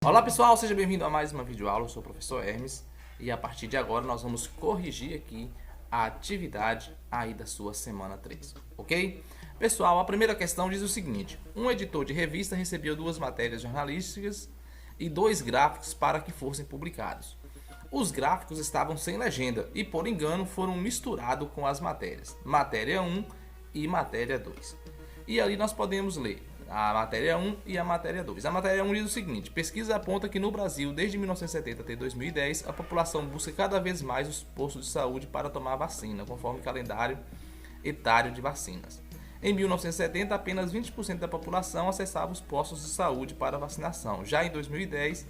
Olá pessoal, seja bem-vindo a mais uma videoaula. Eu sou o professor Hermes e a partir de agora nós vamos corrigir aqui a atividade aí da sua semana 3, ok? Pessoal, a primeira questão diz o seguinte: um editor de revista recebeu 2 matérias jornalísticas e 2 gráficos para que fossem publicados. Os gráficos estavam sem legenda e por engano foram misturados com as matérias, matéria 1 e matéria 2. E ali nós podemos ler a matéria 1 e a matéria 2. A matéria 1 diz o seguinte: pesquisa aponta que no Brasil, desde 1970 até 2010, a população busca cada vez mais os postos de saúde para tomar vacina, conforme o calendário etário de vacinas. Em 1970, apenas 20% da população acessava os postos de saúde para vacinação. Já em 2010,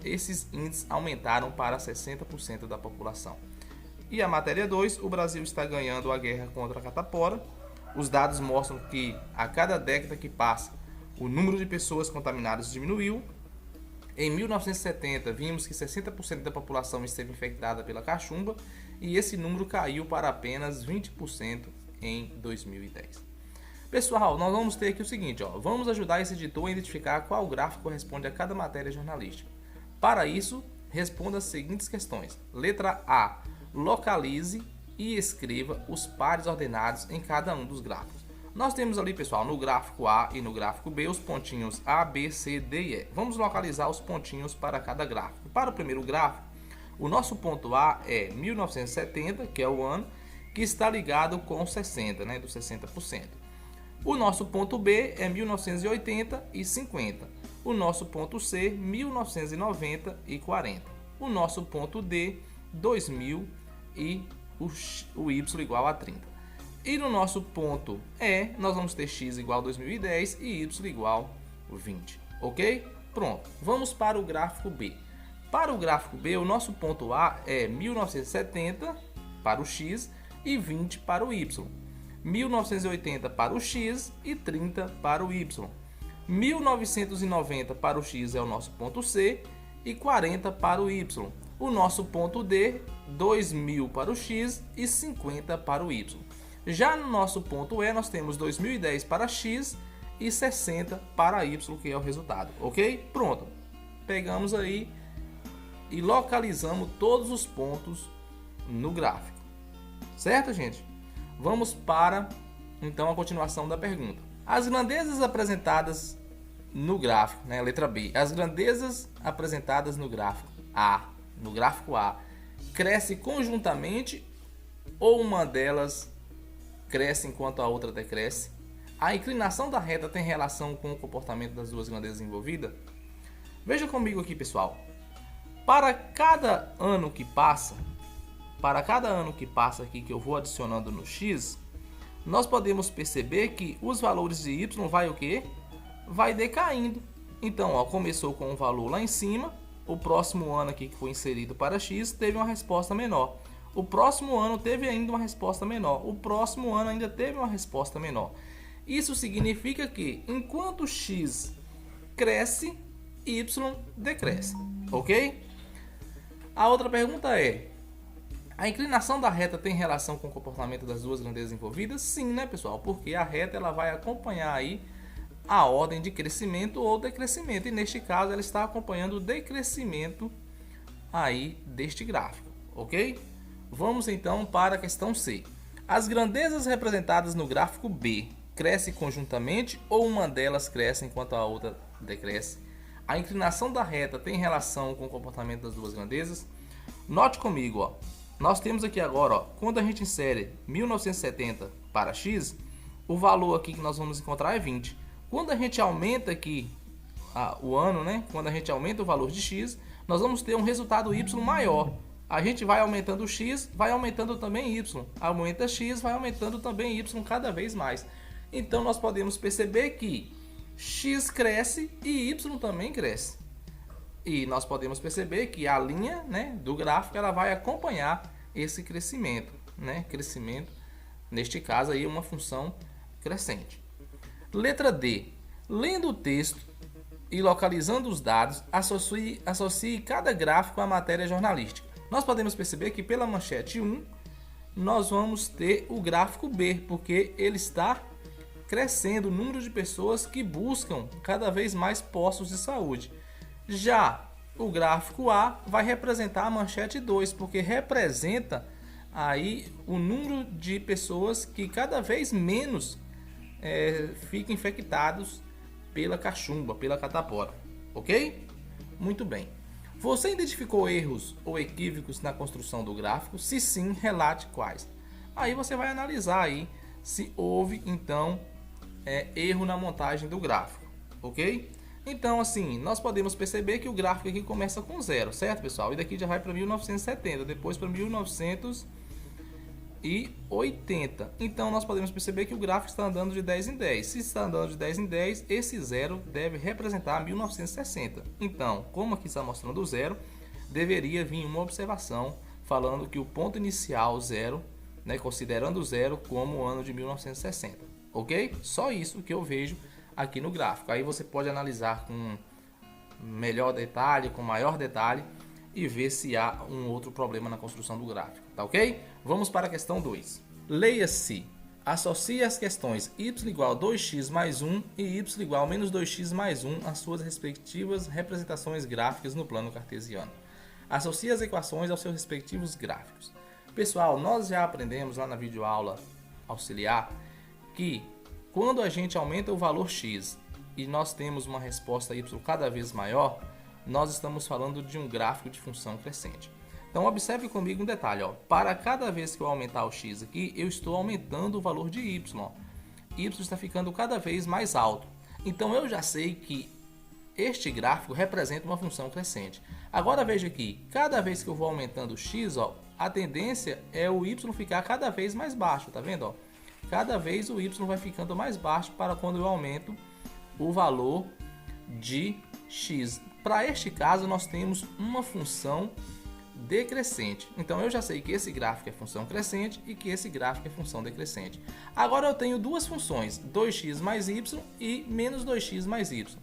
esses índices aumentaram para 60% da população. E a matéria 2, o Brasil está ganhando a guerra contra a catapora. Os dados mostram que a cada década que passa, o número de pessoas contaminadas diminuiu. Em 1970, vimos que 60% da população esteve infectada pela cachumba e esse número caiu para apenas 20% em 2010. Pessoal, nós vamos ter aqui o seguinte, vamos ajudar esse editor a identificar qual gráfico corresponde a cada matéria jornalística. Para isso, responda as seguintes questões. Letra A, localize e escreva os pares ordenados em cada um dos gráficos. Nós temos ali, pessoal, no gráfico A e no gráfico B, os pontinhos A, B, C, D e E. Vamos localizar os pontinhos para cada gráfico. Para o primeiro gráfico, o nosso ponto A é 1970, que é o ano, que está ligado com 60, né, dos 60%. O nosso ponto B é 1980 e 50. O nosso ponto C, 1990 e 40. O nosso ponto D, 2000 e o Y igual a 30. E no nosso ponto E, nós vamos ter X igual a 2010 e Y igual a 20. Ok? Pronto. Vamos para o gráfico B. Para o gráfico B, o nosso ponto A é 1970 para o X e 20 para o Y. 1980 para o X e 30 para o Y. 1990 para o X é o nosso ponto C e 40 para o Y. O nosso ponto D, 2000 para o X e 50 para o Y. Já no nosso ponto E, nós temos 2010 para X e 60 para Y, que é o resultado, ok? Pronto. Pegamos aí e localizamos todos os pontos no gráfico. Certo, gente? Vamos para, então, a continuação da pergunta. As grandezas apresentadas no gráfico, né, letra B. As grandezas apresentadas no gráfico A, cresce conjuntamente ou uma delas cresce enquanto a outra decresce? A inclinação da reta tem relação com o comportamento das duas grandezas envolvidas? Veja comigo aqui, pessoal. Para cada ano que passa aqui que eu vou adicionando no X, nós podemos perceber que os valores de Y vai o quê? Vai decaindo. Então, começou com um valor lá em cima. O próximo ano aqui que foi inserido para X teve uma resposta menor. O próximo ano teve ainda uma resposta menor. O próximo ano ainda teve uma resposta menor. Isso significa que enquanto X cresce, Y decresce. Ok? A outra pergunta é: a inclinação da reta tem relação com o comportamento das duas grandezas envolvidas? Sim, né, pessoal? Porque a reta ela vai acompanhar aí a ordem de crescimento ou decrescimento, e neste caso ela está acompanhando o decrescimento aí deste gráfico, ok? Vamos então para a questão C. As grandezas representadas no gráfico B crescem conjuntamente ou uma delas cresce enquanto a outra decresce? A inclinação da reta tem relação com o comportamento das duas grandezas? Note comigo, nós temos aqui agora, quando a gente insere 1970 para X, o valor aqui que nós vamos encontrar é 20. Quando a gente aumenta aqui o ano, né? Quando a gente aumenta o valor de X, nós vamos ter um resultado Y maior. A gente vai aumentando X, vai aumentando também Y. Aumenta X, vai aumentando também Y cada vez mais. Então nós podemos perceber que X cresce e Y também cresce. E nós podemos perceber que a linha, né, do gráfico ela vai acompanhar esse crescimento, né? Crescimento, neste caso aí, uma função crescente. Letra D. Lendo o texto e localizando os dados, associe cada gráfico à matéria jornalística. Nós podemos perceber que pela manchete 1, nós vamos ter o gráfico B, porque ele está crescendo o número de pessoas que buscam cada vez mais postos de saúde. Já o gráfico A vai representar a manchete 2, porque representa aí o número de pessoas que cada vez menos ficam infectados pela cachumba, pela catapora, ok? Muito bem. Você identificou erros ou equívocos na construção do gráfico? Se sim, relate quais. Aí você vai analisar aí se houve então erro na montagem do gráfico, ok? Então assim, nós podemos perceber que o gráfico aqui começa com 0, certo pessoal? E daqui já vai para 1970, depois para 1980. Então nós podemos perceber que o gráfico está andando de 10 em 10. Se está andando de 10 em 10, esse 0 deve representar 1960. Então, como aqui está mostrando o 0, deveria vir uma observação falando que o ponto inicial 0, considerando o 0 como o ano de 1960. Ok? Só isso que eu vejo aqui no gráfico. Aí você pode analisar com melhor detalhe, com maior detalhe e ver se há um outro problema na construção do gráfico, tá ok? Vamos para a questão 2. Leia-se. Associe as questões y igual a 2x mais 1 e y igual a menos 2x mais 1 às suas respectivas representações gráficas no plano cartesiano. Associe as equações aos seus respectivos gráficos. Pessoal, nós já aprendemos lá na videoaula auxiliar que quando a gente aumenta o valor x e nós temos uma resposta y cada vez maior, nós estamos falando de um gráfico de função crescente. Então observe comigo um detalhe, ó. Para cada vez que eu aumentar o x aqui, eu estou aumentando o valor de y. Y está ficando cada vez mais alto. Então eu já sei que este gráfico representa uma função crescente. Agora veja aqui, cada vez que eu vou aumentando o x, ó, a tendência é o y ficar cada vez mais baixo, tá vendo? Ó? Cada vez o y vai ficando mais baixo para quando eu aumento o valor de x. Para este caso, nós temos uma função decrescente. Então eu já sei que esse gráfico é função crescente e que esse gráfico é função decrescente. Agora eu tenho duas funções, 2x mais y e menos 2x mais y.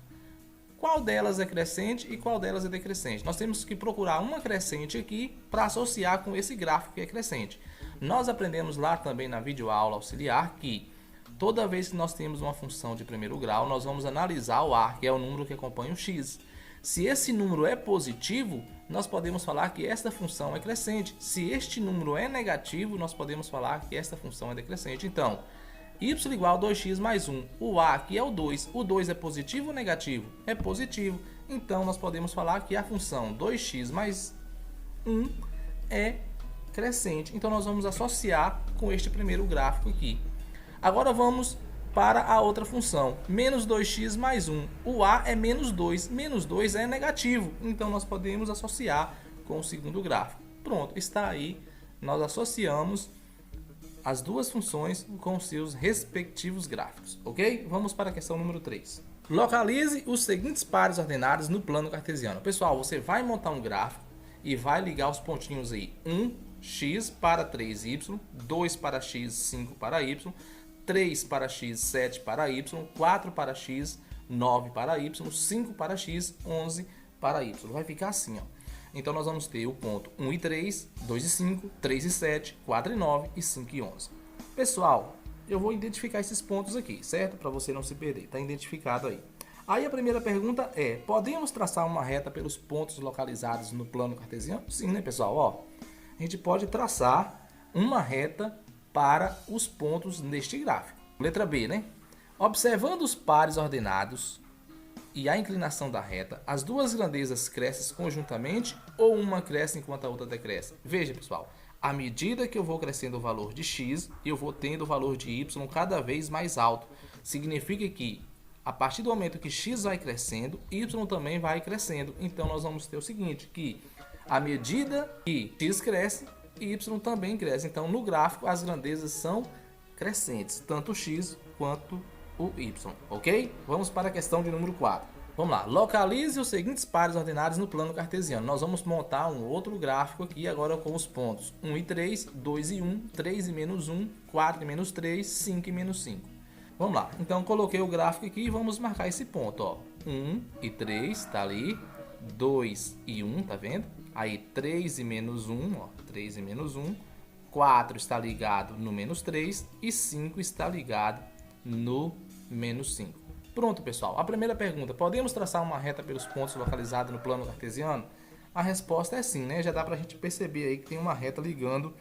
Qual delas é crescente e qual delas é decrescente? Nós temos que procurar uma crescente aqui para associar com esse gráfico que é crescente. Nós aprendemos lá também na videoaula auxiliar que toda vez que nós temos uma função de primeiro grau, nós vamos analisar o a, que é o número que acompanha o x. Se esse número é positivo, nós podemos falar que esta função é crescente. Se este número é negativo, nós podemos falar que esta função é decrescente. Então, y igual a 2x mais 1. O a aqui é o 2. O 2 é positivo ou negativo? É positivo. Então, nós podemos falar que a função 2x mais 1 é crescente. Então, nós vamos associar com este primeiro gráfico aqui. Agora, vamos para a outra função, menos 2x mais 1. O a é menos 2. Menos 2 é negativo. Então, nós podemos associar com o segundo gráfico. Pronto, está aí. Nós associamos as duas funções com seus respectivos gráficos, ok? Vamos para a questão número 3. Localize os seguintes pares ordenados no plano cartesiano. Pessoal, você vai montar um gráfico e vai ligar os pontinhos aí. 1x para 3y, 2 para x, 5 para y, 3 para x, 7 para y, 4 para x, 9 para y, 5 para x, 11 para y. Vai ficar assim, ó. Então, nós vamos ter o ponto 1 e 3, 2 e 5, 3 e 7, 4 e 9 e 5 e 11. Pessoal, eu vou identificar esses pontos aqui, certo? Para você não se perder, está identificado aí. Aí a primeira pergunta é, podemos traçar uma reta pelos pontos localizados no plano cartesiano? Sim, né, pessoal? Ó, a gente pode traçar uma reta para os pontos neste gráfico. Letra B, né? Observando os pares ordenados e a inclinação da reta, as duas grandezas crescem conjuntamente ou uma cresce enquanto a outra decresce? Veja, pessoal, à medida que eu vou crescendo o valor de x, eu vou tendo o valor de y cada vez mais alto. Significa que, a partir do momento que x vai crescendo, y também vai crescendo. Então, nós vamos ter o seguinte, que à medida que x cresce, y também cresce. Então, no gráfico, as grandezas são crescentes, tanto o x quanto o y, ok? Vamos para a questão de número 4. Vamos lá, localize os seguintes pares ordenados no plano cartesiano. Nós vamos montar um outro gráfico aqui agora com os pontos 1 e 3, 2 e 1, 3 e menos 1, 4 e menos 3, 5 e menos 5. Vamos lá, então coloquei o gráfico aqui e vamos marcar esse ponto, ó. 1 e 3, tá ali. 2 e 1, tá vendo? Aí 3 e menos 1, ó. 3 e menos 1. 4 está ligado no menos 3 e 5 está ligado no menos 5. Pronto, pessoal. A primeira pergunta, podemos traçar uma reta pelos pontos localizados no plano cartesiano? A resposta é sim, né? Já dá pra gente perceber aí que tem uma reta ligando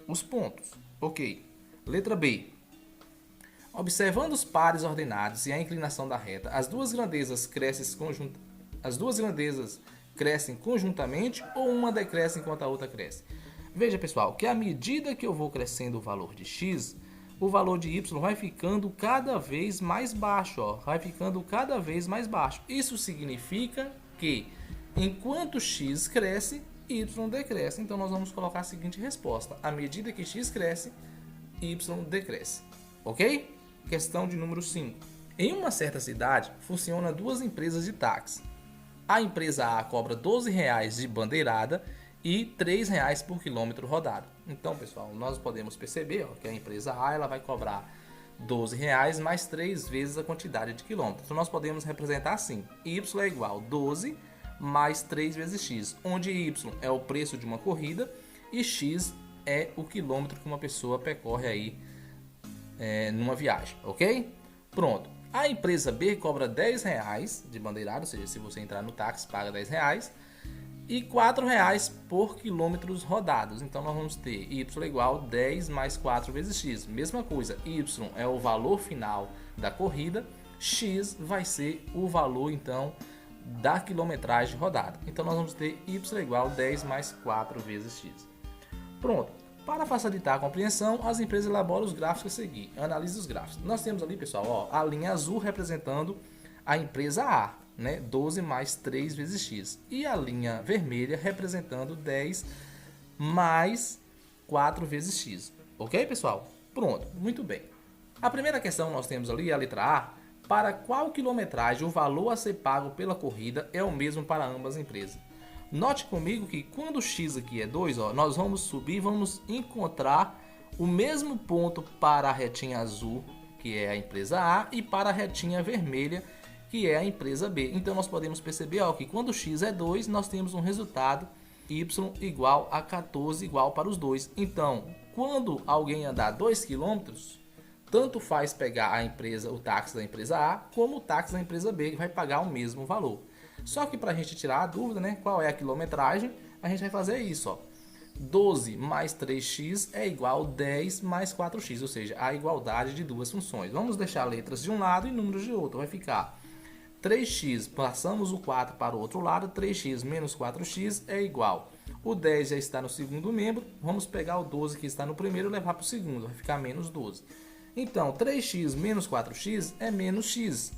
os pontos. Ok. Letra B. Observando os pares ordenados e a inclinação da reta, as duas grandezas crescem conjuntamente ou uma decresce enquanto a outra cresce? Veja, pessoal, que à medida que eu vou crescendo o valor de x, o valor de y vai ficando cada vez mais baixo, ó, vai ficando cada vez mais baixo. Isso significa que enquanto x cresce, y decresce. Então nós vamos colocar a seguinte resposta: à medida que x cresce, y decresce. Ok? Questão de número 5. Em uma certa cidade, funcionam duas empresas de táxi. A empresa A cobra R$12 de bandeirada e R$3 por quilômetro rodado. Então, pessoal, nós podemos perceber, ó, que a empresa A ela vai cobrar R$12 mais 3 vezes a quantidade de quilômetros. Então, nós podemos representar assim: y é igual a 12 mais 3 vezes x, onde y é o preço de uma corrida e x é o quilômetro que uma pessoa percorre aí numa viagem, ok? Pronto. A empresa B cobra R$10 de bandeirada, ou seja, se você entrar no táxi, paga R$10 e R$4 por quilômetros rodados. Então nós vamos ter y igual a 10 mais 4 vezes x. Mesma coisa, y é o valor final da corrida, x vai ser o valor então da quilometragem rodada. Então nós vamos ter y igual a 10 mais 4 vezes x. Pronto. Para facilitar a compreensão, as empresas elaboram os gráficos a seguir. Analise os gráficos. Nós temos ali, pessoal, ó, a linha azul representando a empresa A, né? 12 mais 3 vezes x. E a linha vermelha representando 10 mais 4 vezes x. Ok, pessoal? Pronto, muito bem. A primeira questão nós temos ali, a letra A. Para qual quilometragem o valor a ser pago pela corrida é o mesmo para ambas as empresas? Note comigo que quando x aqui é 2, ó, nós vamos subir e vamos encontrar o mesmo ponto para a retinha azul, que é a empresa A, e para a retinha vermelha, que é a empresa B. Então nós podemos perceber, ó, que quando x é 2, nós temos um resultado y igual a 14 igual para os dois. Então, quando alguém andar 2 km, tanto faz pegar o táxi da empresa A, como o táxi da empresa B, que vai pagar o mesmo valor. Só que para a gente tirar a dúvida, né, qual é a quilometragem, a gente vai fazer isso, ó. 12 mais 3x é igual a 10 mais 4x, ou seja, a igualdade de duas funções. Vamos deixar letras de um lado e números de outro. Vai ficar 3x, passamos o 4 para o outro lado, 3x menos 4x é igual. O 10 já está no segundo membro, vamos pegar o 12 que está no primeiro e levar para o segundo, vai ficar menos 12. Então, 3x menos 4x é menos x.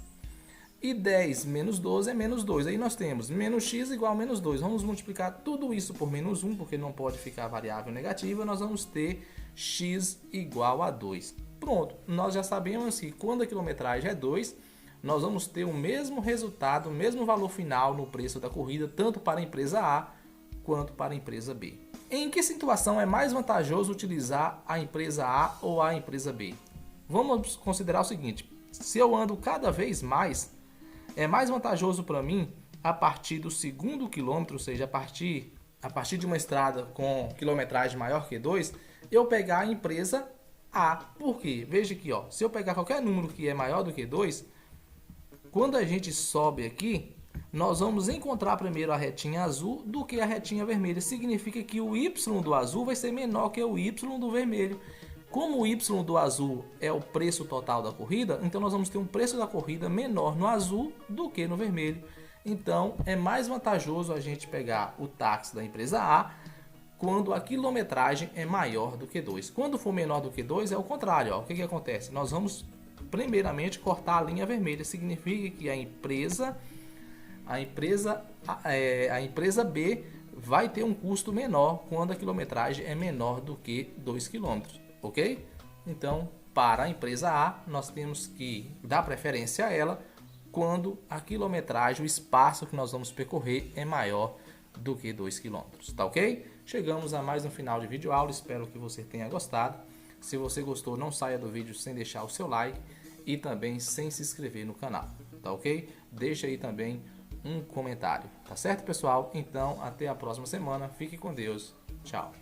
E 10 menos 12 é menos 2. Aí nós temos menos x igual a menos 2. Vamos multiplicar tudo isso por menos 1, porque não pode ficar variável negativa. Nós vamos ter x igual a 2. Pronto, nós já sabemos que quando a quilometragem é 2, nós vamos ter o mesmo resultado, o mesmo valor final no preço da corrida, tanto para a empresa A quanto para a empresa B. Em que situação é mais vantajoso utilizar a empresa A ou a empresa B? Vamos considerar o seguinte: se eu ando cada vez mais, é mais vantajoso para mim a partir do segundo quilômetro, ou seja, a partir de uma estrada com quilometragem maior que 2, eu pegar a empresa A. Por quê? Veja aqui, ó, se eu pegar qualquer número que é maior do que 2, quando a gente sobe aqui, nós vamos encontrar primeiro a retinha azul do que a retinha vermelha. Significa que o y do azul vai ser menor que o y do vermelho. Como o y do azul é o preço total da corrida, então nós vamos ter um preço da corrida menor no azul do que no vermelho. Então é mais vantajoso a gente pegar o táxi da empresa A quando a quilometragem é maior do que 2. Quando for menor do que 2 é o contrário, ó. O que acontece? Nós vamos primeiramente cortar a linha vermelha. Significa que a empresa B vai ter um custo menor quando a quilometragem é menor do que 2 km. Ok? Então, para a empresa A, nós temos que dar preferência a ela quando a quilometragem, o espaço que nós vamos percorrer é maior do que 2 km. Tá ok? Chegamos a mais um final de vídeo aula, espero que você tenha gostado. Se você gostou, não saia do vídeo sem deixar o seu like e também sem se inscrever no canal, tá ok? Deixa aí também um comentário, tá certo, pessoal? Então, até a próxima semana. Fique com Deus. Tchau.